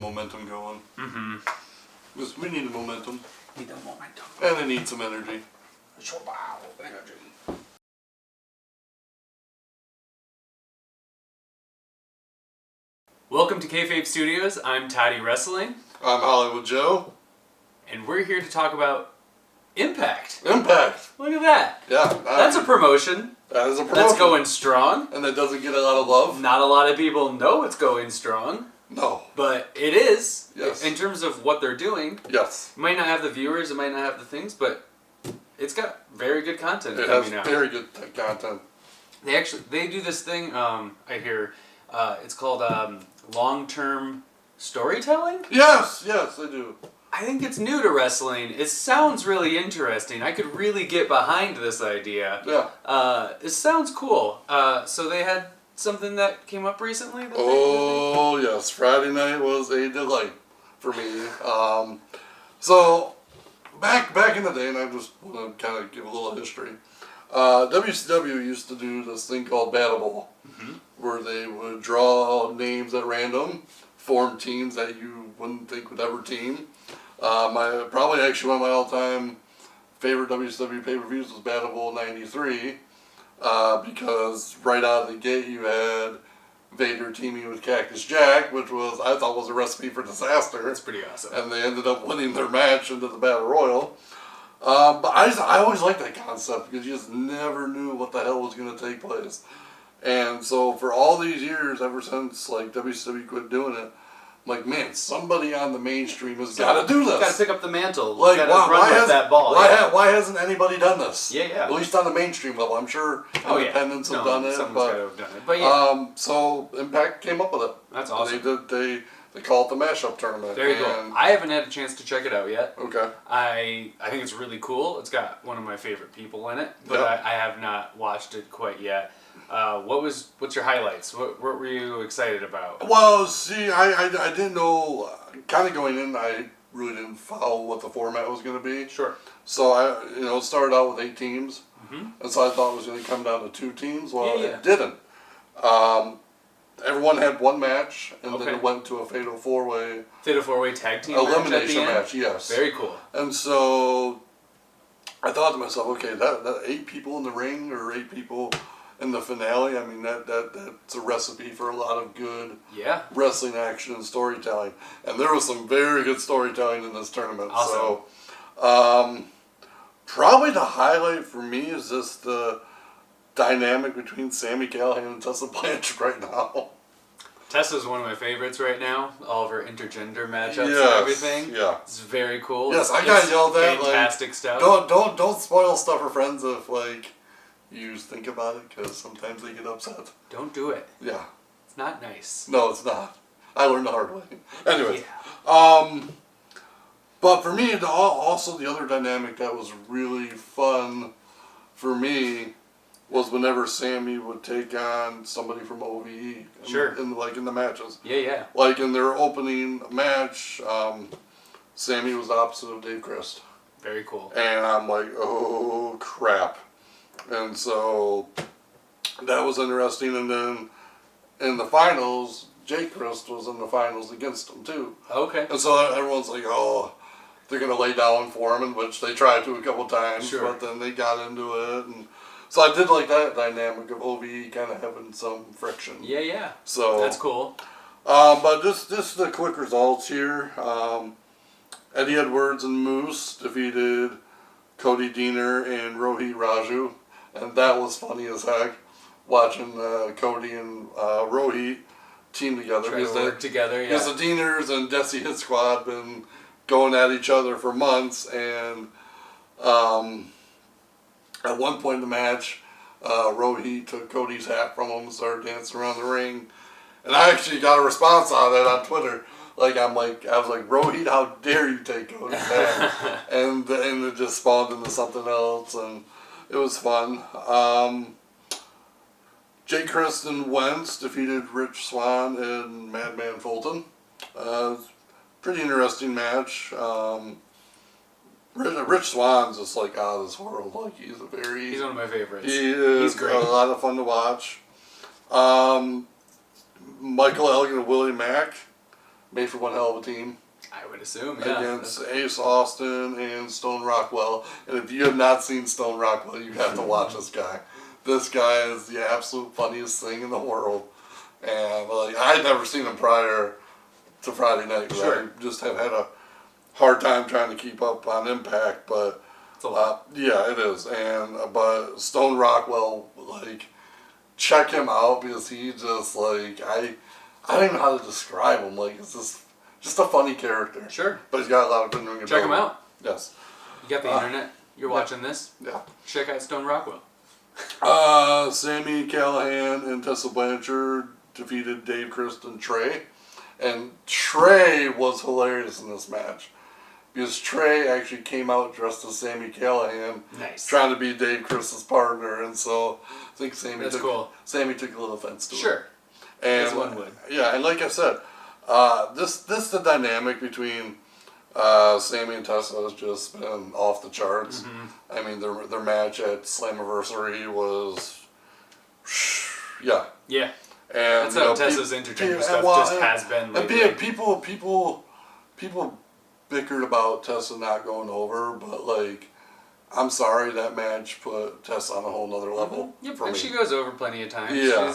Momentum going. Mm-hmm. Because we need the momentum. Need the momentum. And I need some energy. Energy. Welcome to Kayfabe Studios. I'm Toddy Wrestling. I'm Hollywood Joe. And we're here to talk about Impact. Impact! Look at that. Yeah. That's a promotion. That is a promotion. That's going strong. And that doesn't get a lot of love. Not a lot of people know it's going strong. No. But it is. Yes. In terms of what they're doing. Yes. It might not have the viewers, it might not have the things, but it's got very good content coming out. It has very good content. They do this thing, I hear, it's called long-term storytelling? Yes, they do. I think it's new to wrestling. It sounds really interesting. I could really get behind this idea. Yeah. It sounds cool. So they had something that came up recently? Yes. Friday night was a delight for me. So, back in the day, and I just want to kind of give a little history, WCW used to do this thing called Battle Ball, where they would draw names at random, form teams that you wouldn't think would ever team. Probably actually one of my all-time favorite WCW pay-per-views was Battle Bowl '93, because right out of the gate you had Vader teaming with Cactus Jack, which I thought was a recipe for disaster. That's pretty awesome. And they ended up winning their match into the Battle Royal. But I always liked that concept because you just never knew what the hell was going to take place. And so for all these years, ever since like WCW quit doing it, I'm like, man, somebody on the mainstream has got to do this. Got to pick up the mantle. Like, why hasn't anybody done this? Yeah. At least on the mainstream level. I'm sure independents have done it. Someone's got to have done it. But yeah. So Impact came up with it. That's awesome. They call it the Mashup Tournament. Very cool. I haven't had a chance to check it out yet. Okay. I think it's really cool. It's got one of my favorite people in it, but I have not watched it quite yet. What's your highlights? What were you excited about? Well, see, I didn't know. Kind of going in, I really didn't follow what the format was going to be. Sure. So I started out with 8 teams, and so I thought it was going to come down to 2 teams. Well, it didn't. Everyone had one match, and then it went to a fatal 4-way. Fatal 4-way tag team elimination match. Yes. Very cool. And so I thought to myself, okay, that 8 people in the ring or 8 people in the finale. I mean, that's a recipe for a lot of good wrestling action and storytelling. And there was some very good storytelling in this tournament. Awesome. So, probably the highlight for me is just the dynamic between Sami Callihan and Tessa Blanchard right now. Tessa's one of my favorites right now. All of her intergender matchups and everything. Yeah. It's very cool. Yes, I got yelled at. Fantastic stuff. Don't spoil stuff for friends if you think about it, because sometimes they get upset. Don't do it. Yeah. It's not nice. No, it's not. I learned the hard way. Anyway. Yeah. But for me, also the other dynamic that was really fun for me was whenever Sami would take on somebody from OVE. In the matches. Yeah. Like in their opening match, Sami was opposite of Dave Christ. Very cool. And I'm like, oh crap. And so that was interesting. And then in the finals, Jake Christ was in the finals against him too. Okay. And so everyone's like, oh, they're going to lay down for him, which they tried to a couple times, but then they got into it. And so I did like that dynamic of OVE kind of having some friction. Yeah. So that's cool. But just the quick results here. Eddie Edwards and Moose defeated Cody Deaner and Rohit Raju. And that was funny as heck, watching Cody and Rohit team together. Try to work together, Because the Deaners and Desi Hit Squad been going at each other for months. And at one point in the match, Rohit took Cody's hat from him and started dancing around the ring. And I actually got a response on that on Twitter. I was like, Rohit, how dare you take Cody's hat? and it just spawned into something else, and it was fun. Jake Christ and Wentz defeated Rich Swann and Madman Fulton. Pretty interesting match. Rich Swann's just out of this world. He's one of my favorites. He's great. A lot of fun to watch. Michael Elgin and Willie Mack made for one hell of a team. I would assume, yeah. Against Ace Austin and Stone Rockwell. And if you have not seen Stone Rockwell, you have to watch this guy. This guy is the absolute funniest thing in the world. And like, I had never seen him prior to Friday night. Sure. I just have had a hard time trying to keep up on Impact, but It's a lot. yeah, it is. And but Stone Rockwell, like, check him out because he just like I don't even know how to describe him. Like, it's just a funny character. Sure. But he's got a lot of good ring. Check him out. Yes. You got the internet. You're watching this. Yeah. Check out Stone Rockwell. Sammy Callahan and Tessa Blanchard defeated Dave, Christ, and Trey. And Trey was hilarious in this match. Because Trey actually came out dressed as Sammy Callahan. Nice. Trying to be Dave Chris's partner. And so I think Sammy That's took cool. Sammy took a little offense to it. Sure. And, As one would. Yeah, and like I said, this the dynamic between Sammy and Tessa has just been off the charts. Mm-hmm. I mean, their match at Slammiversary was, yeah. Yeah. And That's how Tessa's intergender stuff just has been lately. And people bickered about Tessa not going over, but like, I'm sorry, that match put Tessa on a whole nother level. Yep, for and me. she goes over plenty of times. Yeah.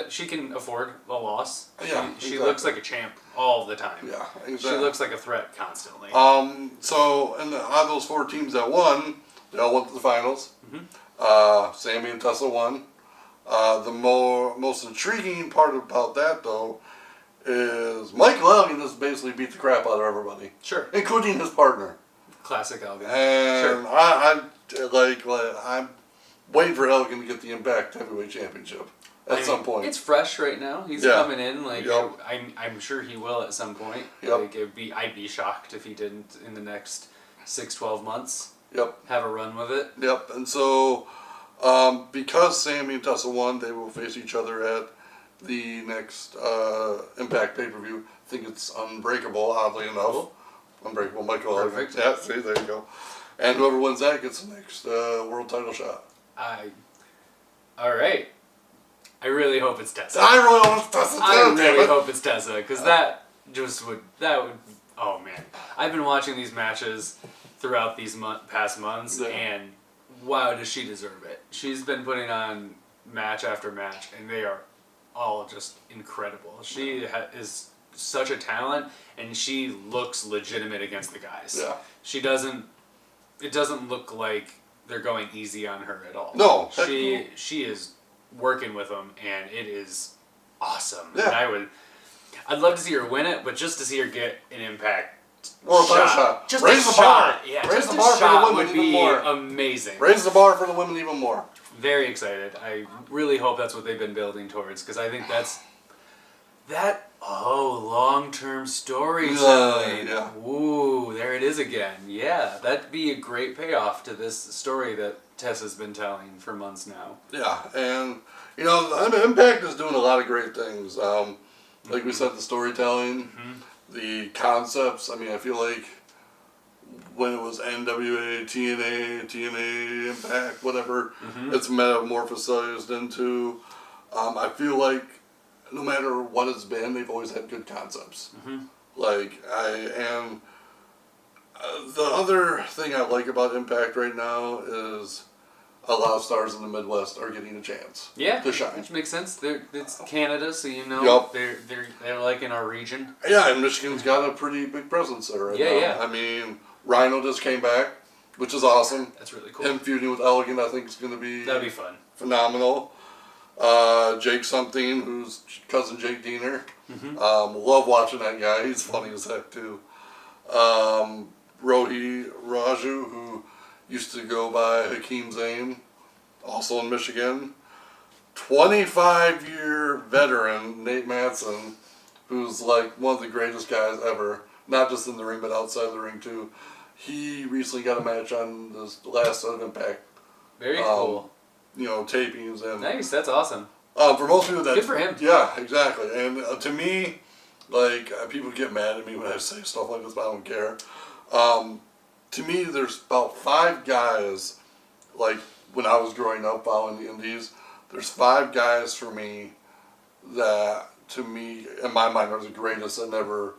She can afford a loss. Yeah, She exactly. looks like a champ all the time. Yeah, She exactly. looks like a threat constantly. So, and out of those 4 teams that won, they all went to the finals. Sammy and Tessa won. The most intriguing part about that, though, is Michael Elgin just basically beat the crap out of everybody, Sure. including his partner. Classic Elgin. And Sure. I'm waiting for Elgin to get the Impact Heavyweight Championship at some point. It's fresh right now. He's Yeah. coming in. Like, Yep. I'm sure he will at some point. Yep. Like, I'd be shocked if he didn't in the next 6-12 months. Yep. Have a run with it. Yep. And so, because Sammy and Tessa won, they will face each other at the next Impact pay-per-view. I think it's Unbreakable, oddly enough. Cool. Unbreakable Michael Elgin. Perfect. Yeah, see, there you go. And whoever wins that gets the next world title shot. All right. I really hope it's Tessa. I really want Tessa too, I damn really it. hope it's Tessa, because that would, oh man. I've been watching these matches throughout these past months, Yeah. and wow, does she deserve it. She's been putting on match after match, and they are all just incredible. She is such a talent, and she looks legitimate against the guys. Yeah. It doesn't look like they're going easy on her at all. No, heck no. She is working with them, and it is awesome. Yeah. And I'd love to see her win it, but just to see her get an Impact World title shot. just Raise a the bar. shot, yeah, Raise just the a bar for the shot women would even be more. amazing. Raise the bar for the women even more. Very excited. I really hope that's what they've been building towards, because I think long-term storytelling. Yeah. Ooh, there it is again. Yeah, that'd be a great payoff to this story that Tessa's been telling for months now. Yeah, and Impact is doing a lot of great things. Like we said, the storytelling, the concepts. I mean, I feel like when it was NWA, TNA, Impact, whatever, it's metamorphosized into. I feel like no matter what it's been, they've always had good concepts. The other thing I like about Impact right now is a lot of stars in the Midwest are getting a chance. Yeah, to shine. which makes sense. It's Canada, so Yup. they're like in our region. Yeah, and Michigan's got a pretty big presence there right now. Yeah. I mean, Rhino just came back, which is awesome. That's really cool. Him feuding with Elgin, I think, is going to be That'd be fun. phenomenal. Jake something, who's cousin Jake Diener. Love watching that guy. He's funny as heck too. Rohi Raju, who used to go by Hakeem Zayn, also in Michigan. 25-year veteran Nate Matson, who's like one of the greatest guys ever, not just in the ring but outside the ring too. He recently got a match on this last set of Impact. Very cool. Tapings and Nice, that's awesome. for most people, that's Good for him. Yeah, exactly. And to me, people get mad at me when I say stuff like this, but I don't care. To me, there's about 5 guys. Like when I was growing up following the Indies, there's 5 guys for me that to me, in my mind, are the greatest that never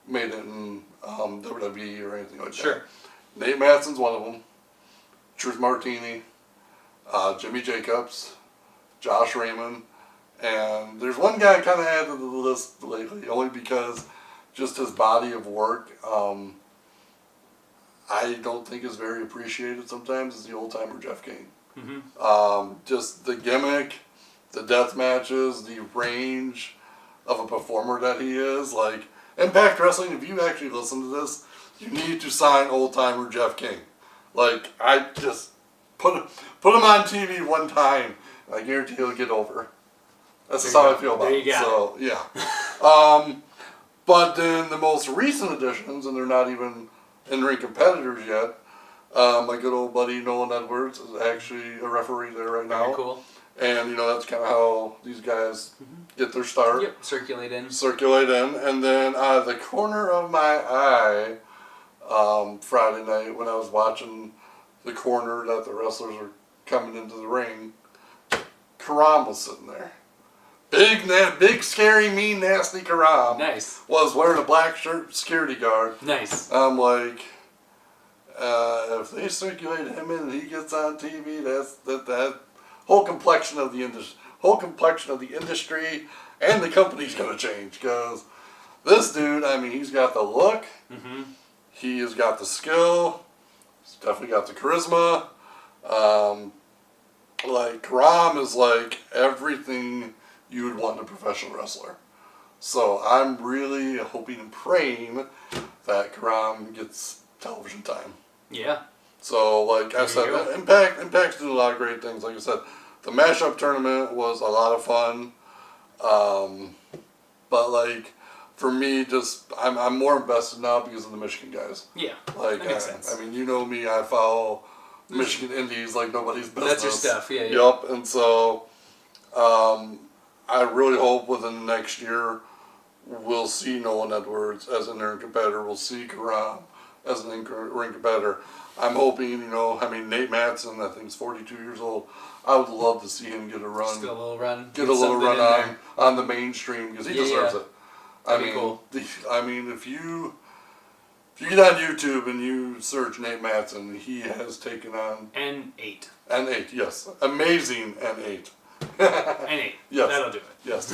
made it in WWE or anything like Sure. that. Nate Matson's one of them. Truth Martini, Jimmy Jacobs, Josh Raymond, and there's one guy I kind of added to the list lately, only because just his body of work, I don't think is very appreciated sometimes, is the old timer Jeff King. Mm-hmm. Just the gimmick, the death matches, the range of a performer that he is. Like, Impact Wrestling, if you actually listen to this, you need to sign old timer Jeff King. Like, I just put him on TV one time, and I guarantee he'll get over. That's just how I feel about it. So, yeah. But then the most recent additions, and they're not even in-ring competitors yet, my good old buddy Nolan Edwards is actually a referee there right now. Very cool. And, that's kind of how these guys get their start. Yep, circulate in. And then out of the corner of my eye, Friday night when I was watching the corner that the wrestlers were coming into the ring, Karam was sitting there. Big, scary, mean, nasty Karam. Nice. Was wearing a black shirt, security guard. Nice. I'm like, if they circulate him in and he gets on TV, that whole complexion of the industry and the company's gonna change. Because this dude, I mean, he's got the look, he has got the skill, he's definitely got the charisma. Like, Karam is like everything you would want in a professional wrestler. So I'm really hoping and praying that Karam gets television time. Yeah. So, like I said, Impact's doing a lot of great things. Like I said, the Mashup Tournament was a lot of fun. But, like, for me, just, I'm more invested now because of the Michigan guys. Yeah, Like, that makes sense. I mean, you know me, I follow Michigan Indies like nobody's business. That's your stuff, yeah. Yup, and so I really hope within the next year we'll see Nolan Edwards as an in-ring competitor. We'll see Karam as an in-ring competitor. I'm hoping, Nate Matson, I think, is 42 years old. I would love to see him get a run. Just get a little run. Get a little run on the mainstream because he deserves it. That'd be cool. If you get on YouTube and you search Nate Matson, he has taken on N8. N8, yes, amazing N8. N8. Yes, that'll do it. Yes.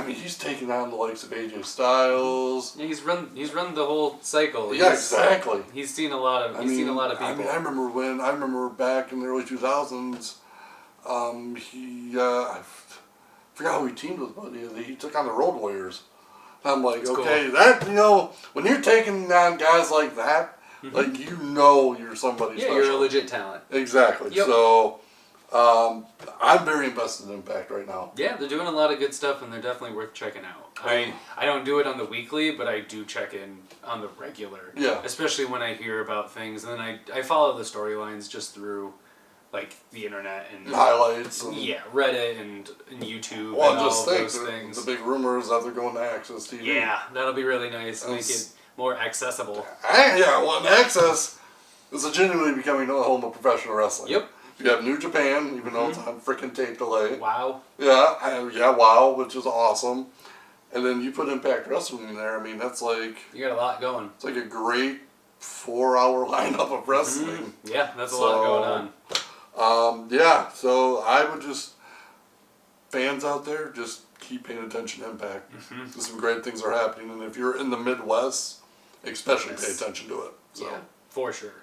He's taken on the likes of AJ Styles. Yeah, he's run the whole cycle. Yeah, exactly. He's seen a lot of people. I remember back in the early 2000s, I forgot who he teamed with, but he took on the Road Warriors. And I'm like, That's okay, cool. that, when you're taking on guys like that, like, you're somebody special. You're a legit talent. Exactly. Yep. So, I'm very invested in Impact right now. Yeah, they're doing a lot of good stuff, and they're definitely worth checking out. I don't do it on the weekly, but I do check in on the regular. Yeah. Especially when I hear about things, and then I follow the storylines just through, like, the internet and highlights. And, Reddit and YouTube well, and just all think those things. the big rumors that they're going to Access TV. Yeah, that'll be really nice. Make it more accessible. And Access is genuinely becoming a home of professional wrestling. Yep. You have New Japan, even though it's on freaking tape delay. Wow. Wow, which is awesome. And then you put Impact Wrestling in there. I mean, that's like... You got a lot going. It's like a great 4-hour lineup of wrestling. Yeah, that's a lot going on. So I would just... Fans out there, just keep paying attention to Impact. Some great things are happening. And if you're in the Midwest, especially pay attention to it. So. Yeah, for sure.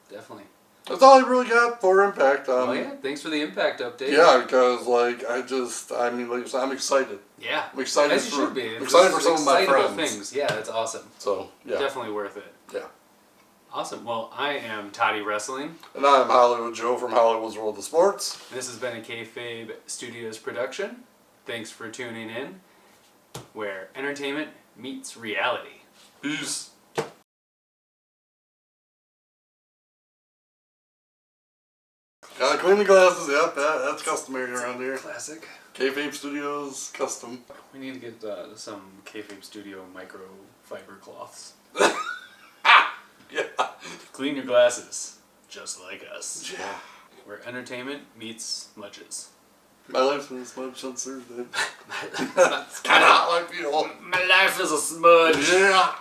Definitely. That's all I really got for Impact. Thanks for the Impact update. Yeah, because I'm excited. Yeah, I'm excited as you should be. I'm excited for some of my Excitable friends. things. Yeah, that's awesome. So yeah, Definitely worth it. Yeah. Awesome. Well, I am Toddy Wrestling. And I'm Hollywood Joe from Hollywood's World of Sports. This has been a Kayfabe Studios production. Thanks for tuning in, where entertainment meets reality. Peace. Gotta clean the glasses. Yep, that's customary around here. Classic. Kayfabe Studios, custom. We need to get some Kayfabe Studio microfiber cloths. Yeah. Clean your glasses, just like us. Yeah. Where entertainment meets lunches. My life's been a smudge since Thursday. It's kind of how I feel. My life is a smudge. Yeah.